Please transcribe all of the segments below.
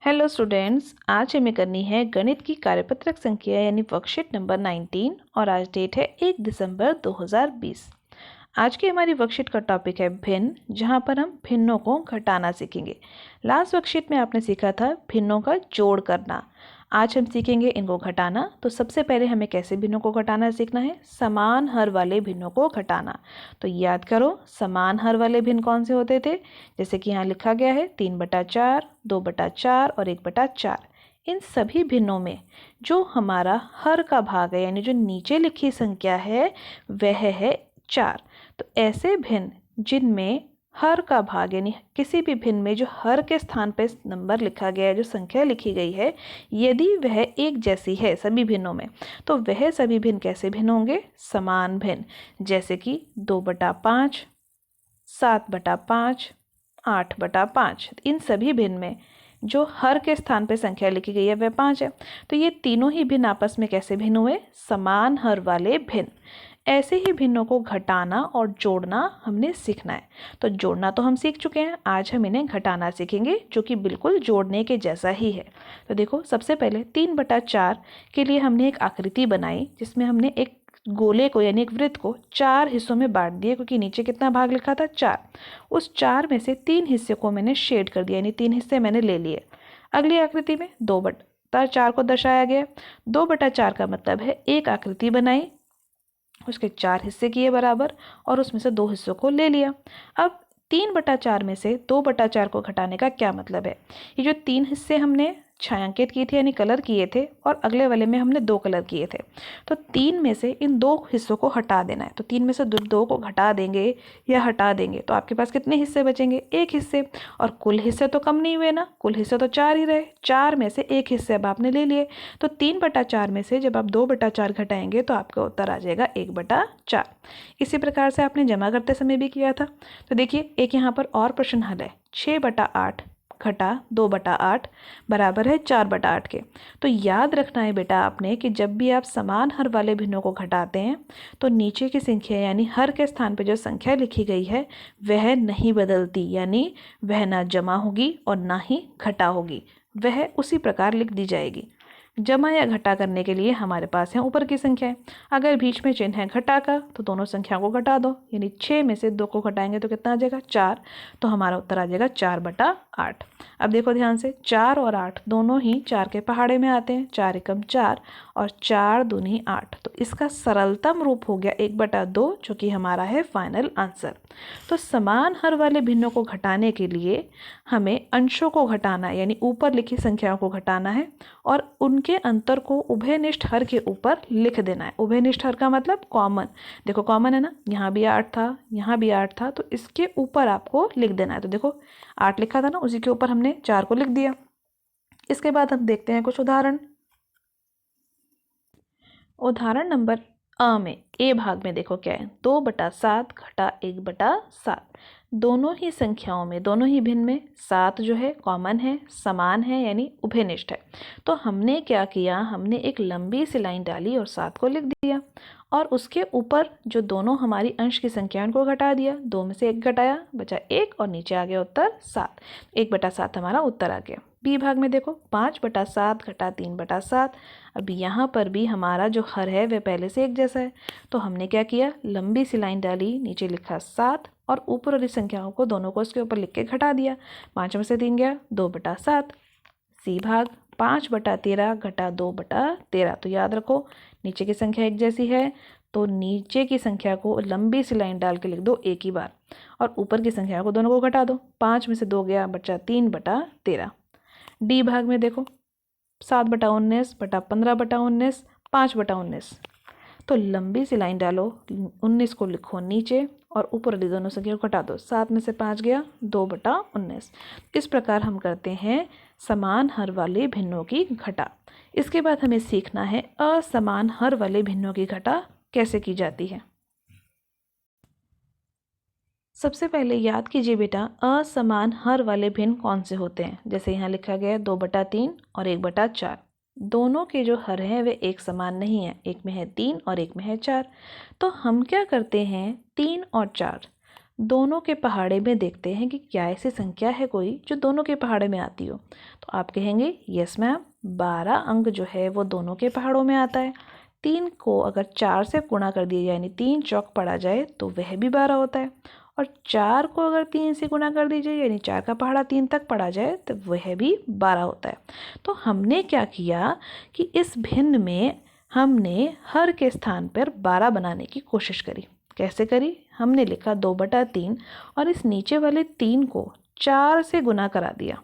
Hello students, आज हमें करनी है गणित की कार्यपत्रक संख्या यानी वर्कशीट नंबर 19 और आज डेट है 1 दिसंबर 2020। आज की हमारी वर्कशीट का टॉपिक है भिन्न, जहां पर हम भिन्नों को घटाना सीखेंगे। लास्ट वर्कशीट में आपने सीखा था भिन्नों का जोड़ करना। आज हम सीखेंगे इनको घटाना। तो सबसे पहले हमें कैसे भिन्नों को घटाना सीखना है? समान हर वाले भिन्नों को घटाना। तो याद करो, समान हर वाले भिन्न कौन से होते थे? जैसे कि यहाँ लिखा गया है 3/4, 2/4 और 1/4। इन सभी भिन्नों में जो हमारा हर का भाग है यानी जो नीचे लिखी संख्या है वह है 4। तो ऐसे भिन्न जिनमें हर का भाग यानी किसी भी भिन्न में जो हर के स्थान पर नंबर लिखा गया है, जो संख्या लिखी गई है, यदि वह एक जैसी है सभी भिन्नों में, तो वह सभी भिन्न कैसे भिन्न होंगे? समान भिन्न। जैसे कि 2/5, 7/5, 8/5। इन सभी भिन्न में जो हर के स्थान पर संख्या लिखी गई है वह 5 है। तो ये तीनों ही भिन्न आपस में कैसे भिन्न हुए? समान हर वाले भिन्न। ऐसे ही भिन्नों को घटाना और जोड़ना हमने सीखना है। तो जोड़ना तो हम सीख चुके हैं, आज हम इन्हें घटाना सीखेंगे, जो कि बिल्कुल जोड़ने के जैसा ही है। तो देखो, सबसे पहले 3/4 के लिए हमने एक आकृति बनाई, जिसमें हमने एक गोले को यानी एक वृत्त को 4 हिस्सों में बांट दिया, क्योंकि नीचे कितना भाग लिखा था? 4। उस 4 में से 3 हिस्से को मैंने शेड कर दिया, यानी 3 हिस्से मैंने ले लिए। अगली आकृति में 2/4 को दर्शाया गया। 2/4 का मतलब है एक आकृति बनाई, उसके 4 हिस्से किए बराबर और उसमें से 2 हिस्सों को ले लिया। अब 3/4 में से 2/4 को घटाने का क्या मतलब है? ये जो 3 हिस्से हमने छायांकित किए थे यानी कलर किए थे, और अगले वाले में हमने 2 कलर किए थे, तो 3 में से इन 2 हिस्सों को हटा देना है। तो 3 में से 2 को घटा देंगे या हटा देंगे तो आपके पास कितने हिस्से बचेंगे? 1 हिस्से। और कुल हिस्से तो कम नहीं हुए ना, कुल हिस्से तो 4 ही रहे। 4 में से 1 हिस्से अब आपने ले लिए। तो 3/4 में से जब आप 2/4 घटाएंगे तो आपका उत्तर आ जाएगा 1/4। इसी प्रकार से आपने जमा करते समय भी किया था। तो देखिए, एक यहाँ पर और प्रश्न हल है। 6/8 घटा 2/8 बराबर है 4/8 के। तो याद रखना है बेटा आपने कि जब भी आप समान हर वाले भिन्नों को घटाते हैं तो नीचे की संख्या यानी हर के स्थान पर जो संख्या लिखी गई है वह नहीं बदलती, यानी वह ना जमा होगी और ना ही घटा होगी, वह उसी प्रकार लिख दी जाएगी। जमा या घटा करने के लिए हमारे पास है ऊपर की संख्याएं। अगर बीच में चिन्ह है घटा का तो दोनों संख्याओं को घटा दो, यानी 6 में से 2 को घटाएंगे तो कितना आ जाएगा? 4। तो हमारा उत्तर आ जाएगा 4/8। अब देखो ध्यान से, 4 और 8 दोनों ही 4 के पहाड़े में आते हैं। 4 एकम 4 और 4 दूनी 8। तो इसका सरलतम रूप हो गया 1/2, जो कि हमारा है फाइनल आंसर। तो समान हर वाले भिन्नों को घटाने के लिए हमें अंशों को घटाना यानी ऊपर लिखी संख्याओं को घटाना है और उनके अंतर को उभयनिष्ठ हर के ऊपर लिख देना है। उभयनिष्ठ हर का मतलब कॉमन। देखो कॉमन है ना, यहाँ भी 8 था, यहाँ भी 8 था, तो इसके ऊपर आपको लिख देना है। तो देखो 8 लिखा था ना, उसी के ऊपर हमने 4 को लिख दिया। इसके बाद हम देखते हैं कुछ उदाहरण। उदाहरण नंबर में ए भाग में देखो क्या है? 2/7 घटा 1/7। दोनों ही संख्याओं में, दोनों ही भिन्न में 7 जो है कॉमन है, समान है, यानी उभयनिष्ठ है। तो हमने क्या किया? हमने एक लंबी सी लाइन डाली और 7 को लिख दिया, और उसके ऊपर जो दोनों हमारी अंश की संख्या उनको घटा दिया। 2 में से 1 घटाया, बचा 1 और नीचे आ गया उत्तर 7। 1/7 हमारा उत्तर आ गया। बी भाग में देखो 5/7 घटा 3/7। अब यहाँ पर भी हमारा जो हर है वह पहले से एक जैसा है। तो हमने क्या किया? लंबी सी लाइन डाली, नीचे लिखा 7 और ऊपर वाली संख्याओं को दोनों को उसके ऊपर लिख के घटा दिया। 5 में से 3 गया, 2/7। सी भाग 5/13 घटा 2/13। तो याद रखो, नीचे की संख्या एक जैसी है तो नीचे की संख्या को लंबी सी लाइन डाल के लिख दो एक ही बार, और ऊपर की संख्या को दोनों को घटा दो। 5 में से 2 गया, बचा 3/13। डी भाग में देखो 7/19 बटा 15/19, 5/19। तो लंबी सी लाइन डालो, 19 को लिखो नीचे और ऊपर वाली दोनों संख्या को घटा दो। 7 में से 5 गया, 2/19। इस प्रकार हम करते हैं समान हर वाले भिन्नों की घटा। इसके बाद हमें सीखना है असमान हर वाले भिन्नों की घटा कैसे की जाती है। सबसे पहले याद कीजिए बेटा, असमान हर वाले भिन्न कौन से होते हैं? जैसे यहाँ लिखा गया है 2/3 और 1/4। दोनों के जो हर हैं वे एक समान नहीं है, एक में है 3 और एक में है 4। तो हम क्या करते हैं? 3 और 4 दोनों के पहाड़े में देखते हैं कि क्या ऐसी संख्या है कोई जो दोनों के पहाड़े में आती हो। तो आप कहेंगे यस मैम, 12 अंक जो है वो दोनों के पहाड़ों में आता है। 3 को अगर 4 से गुणा कर दिया यानी 3 चौक पढ़ा जाए तो वह भी 12 होता है। और 4 को अगर 3 से गुणा कर दीजिए यानी 4 का पहाड़ा 3 तक पढ़ा जाए तो वह भी 12 होता है। तो हमने क्या किया कि इस भिन्न में हमने हर के स्थान पर 12 बनाने की कोशिश करी। कैसे करी? हमने लिखा 2/3 और इस नीचे वाले 3 को 4 से गुना करा दिया,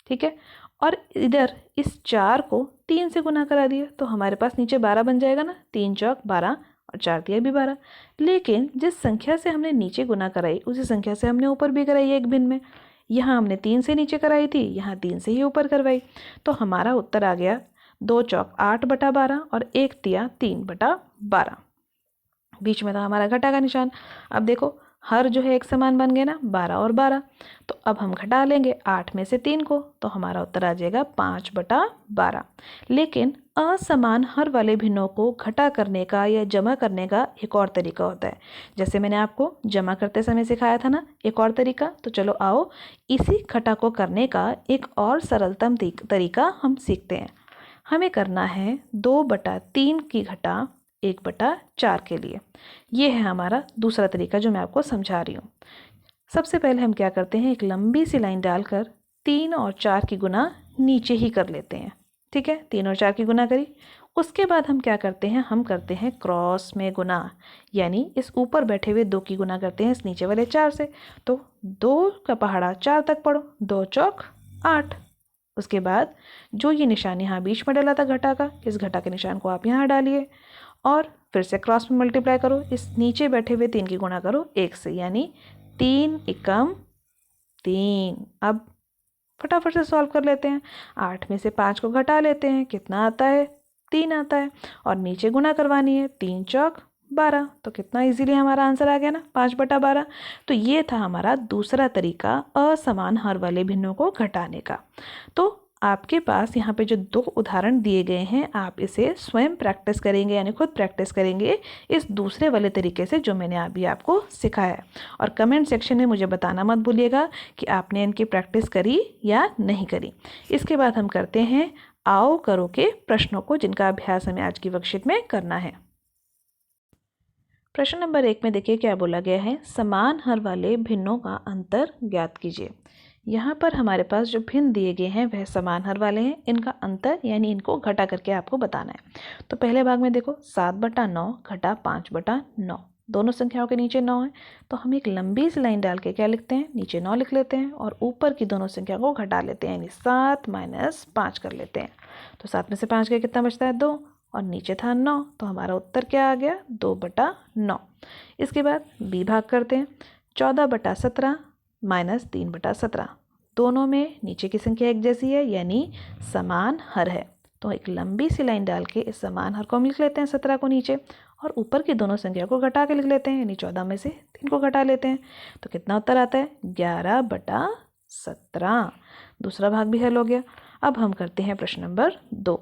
ठीक है, और इधर इस 4 को 3 से गुना करा दिया तो हमारे पास नीचे 12 बन जाएगा ना। 3 चौक 12 और 4 दिया भी 12। लेकिन जिस संख्या से हमने नीचे गुना कराई उसी संख्या से हमने ऊपर भी कराई एक भिन्न में। यहाँ हमने 3 से नीचे कराई थी, यहाँ 3 से ही ऊपर करवाई, तो हमारा उत्तर आ गया 2 चौक 8/12 और 1 तिया 3/12। बीच में था हमारा घटा का निशान। अब देखो हर जो है एक समान बन गए ना, 12 और 12। तो अब हम घटा लेंगे 8 में से 3 को, तो हमारा उत्तर आ जाएगा 5/12। लेकिन असमान हर वाले भिन्नों को घटा करने का या जमा करने का एक और तरीका होता है। जैसे मैंने आपको जमा करते समय सिखाया था ना एक और तरीका, तो चलो आओ इसी घटा को करने का एक और सरलतम तरीका हम सीखते हैं। हमें करना है 2/3 की घटा 1/4 के लिए। ये है हमारा दूसरा तरीका जो मैं आपको समझा रही हूँ। सबसे पहले हम क्या करते हैं, एक लंबी सी लाइन डालकर 3 और 4 की गुना नीचे ही कर लेते हैं, ठीक है। 3 और 4 की गुना करी, उसके बाद हम क्या करते हैं, हम करते हैं क्रॉस में गुना, यानी इस ऊपर बैठे हुए 2 की गुना करते हैं इस नीचे वाले 4 से। तो 2 का पहाड़ा 4 तक पढ़ो, 2 चौक 8। उसके बाद जो ये निशान यहाँ बीच में डाला था घटा का, इस घटा के निशान को आप यहाँ डालिए और फिर से क्रॉस में मल्टीप्लाई करो, इस नीचे बैठे हुए 3 की गुणा करो 1 से, यानी 3 एकम 3। अब फटाफट से सॉल्व कर लेते हैं। 8 में से 5 को घटा लेते हैं, कितना आता है, 3 आता है, और नीचे गुणा करवानी है, 3 चौक 12। तो कितना इजीली हमारा आंसर आ गया ना, 5/12। तो ये था हमारा दूसरा तरीका असमान हर वाले भिन्नों को घटाने का। तो आपके पास यहाँ पे जो 2 उदाहरण दिए गए हैं, आप इसे स्वयं प्रैक्टिस करेंगे, यानी खुद प्रैक्टिस करेंगे इस दूसरे वाले तरीके से जो मैंने अभी आपको सिखाया है। और कमेंट सेक्शन में मुझे बताना मत भूलिएगा कि आपने इनकी प्रैक्टिस करी या नहीं करी। इसके बाद हम करते हैं आओ करो के प्रश्नों को, जिनका अभ्यास हमें आज की वर्कशीट में करना है। प्रश्न नंबर 1 में देखिए क्या बोला गया है, समान हर वाले भिन्नों का अंतर ज्ञात कीजिए। यहाँ पर हमारे पास जो भिन्न दिए गए हैं वह समान हर वाले हैं, इनका अंतर यानी इनको घटा करके आपको बताना है। तो पहले भाग में देखो 7/9 घटा 5/9, दोनों संख्याओं के नीचे 9 है, तो हम एक लंबी सी लाइन डाल के क्या लिखते हैं, नीचे 9 लिख लेते हैं और ऊपर की दोनों संख्या को घटा लेते हैं, यानी 7 - 5 कर लेते हैं। तो 7 में से 5 गया, कितना बचता है 2, और नीचे था 9, तो हमारा उत्तर क्या आ गया 2/9। इसके बाद बी भाग करते हैं, 14/17 - 3/17, दोनों में नीचे की संख्या एक जैसी है यानी समान हर है। तो एक लंबी सी लाइन डाल के इस समान हर को हम लिख लेते हैं 17 को नीचे, और ऊपर की दोनों संख्या को घटा के लिख लेते हैं, यानी 14 में से 3 को घटा लेते हैं। तो कितना उत्तर आता है 11/17। दूसरा भाग भी हल हो गया। अब हम करते हैं प्रश्न नंबर 2।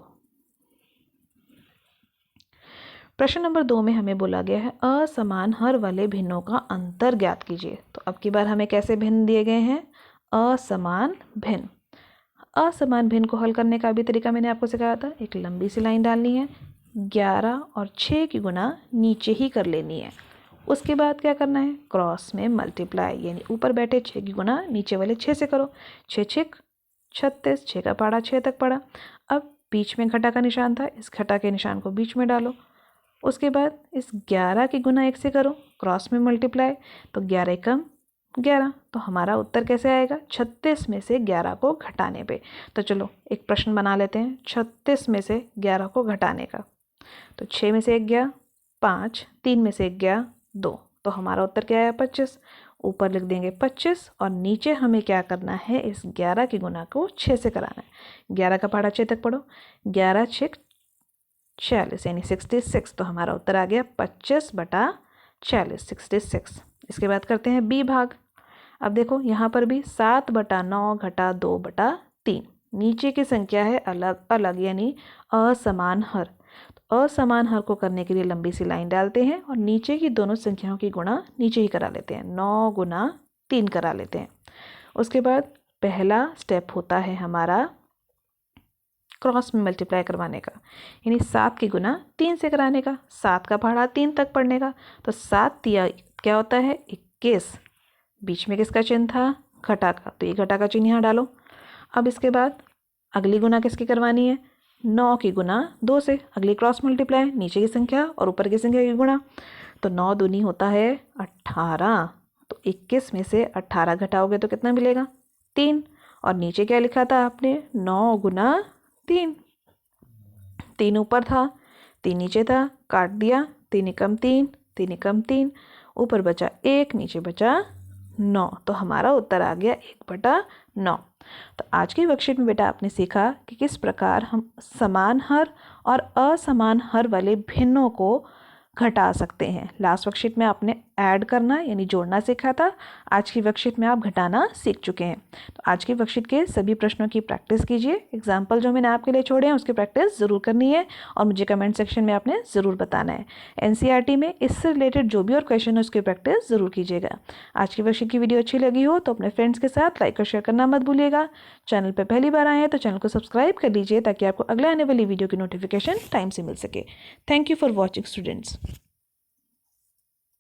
प्रश्न नंबर 2 में हमें बोला गया है असमान हर वाले भिन्नों का अंतर ज्ञात कीजिए। तो अब की बार हमें कैसे भिन्न दिए गए हैं, असमान भिन्न। असमान भिन्न को हल करने का भी तरीका मैंने आपको सिखाया था। एक लंबी सी लाइन डालनी है, 11 और 6 की गुना नीचे ही कर लेनी है। उसके बाद क्या करना है, क्रॉस में मल्टीप्लाई, यानी ऊपर बैठे 6 की गुना नीचे वाले 6 से करो। 6 6 36, 6 का पहाड़ा 6 तक पड़ा। अब बीच में घटा का निशान था, इस घटा के निशान को बीच में डालो। उसके बाद इस 11 की गुना 1 से करो, क्रॉस में मल्टीप्लाई, तो 11 एकम 11। तो हमारा उत्तर कैसे आएगा, 36 में से 11 को घटाने पे। तो चलो एक प्रश्न बना लेते हैं 36 में से 11 को घटाने का। तो 6 में से 1 गया 5, 3 में से 1 गया 2, तो हमारा उत्तर क्या आया 25। ऊपर लिख देंगे 25 और नीचे हमें क्या करना है, इस 11 की गुना को 6 से कराना है। 11 का पहाड़ा 6 तक पढ़ो, 11 6 46 यानी 66। तो हमारा उत्तर आ गया 25/46, 66। इसके बाद करते हैं बी भाग। अब देखो यहाँ पर भी 7/9 घटा 2/3, नीचे की संख्या है अलग अलग यानी असमान हर। तो असमान हर को करने के लिए लंबी सी लाइन डालते हैं और नीचे की दोनों संख्याओं की गुणा नीचे ही करा लेते हैं, 9 गुना 3 करा लेते हैं। उसके बाद पहला स्टेप होता है हमारा क्रॉस में मल्टीप्लाई करवाने का, यानी 7 की गुना 3 से कराने का, 7 का पहाड़ा 3 तक पढ़ने का। तो 7 तिया क्या होता है 21, बीच में किसका चिन्ह था घटा का, तो ये घटा का चिन्ह यहाँ डालो। अब इसके बाद अगली गुना किसकी करवानी है 9 की गुना 2 से, अगली क्रॉस मल्टीप्लाई नीचे की संख्या और ऊपर की संख्या की गुणा। तो 9 दूनी होता है 18, तो 21 में से 18 घटाओगे तो कितना मिलेगा 3, और नीचे क्या लिखा था आपने 9 गुना 3, 3 ऊपर था 3 नीचे था, काट दिया 3 एकम 3, 3 एकम 3, ऊपर बचा 1 नीचे बचा 9, तो हमारा उत्तर आ गया 1/9। तो आज की वर्कशीट में बेटा आपने सीखा कि किस प्रकार हम समान हर और असमान हर वाले भिन्नों को घटा सकते हैं। लास्ट वर्कशीट में आपने ऐड करना यानी जोड़ना सीखा था, आज की वर्कशीट में आप घटाना सीख चुके हैं। तो आज की वर्कशीट के सभी प्रश्नों की प्रैक्टिस कीजिए, एग्जाम्पल जो मैंने आपके लिए छोड़े हैं उसकी प्रैक्टिस ज़रूर करनी है और मुझे कमेंट सेक्शन में आपने ज़रूर बताना है। एनसीईआरटी में इससे रिलेटेड जो भी और क्वेश्चन है उसकी प्रैक्टिस ज़रूर कीजिएगा। आज की वर्कशीट की वीडियो अच्छी लगी हो तो अपने फ्रेंड्स के साथ लाइक और शेयर करना मत भूलिएगा। चैनल पर पहली बार आए हैं तो चैनल को सब्सक्राइब कर लीजिए ताकि आपको अगले आने वाली वीडियो की नोटिफिकेशन टाइम से मिल सके। Thank you for watching students.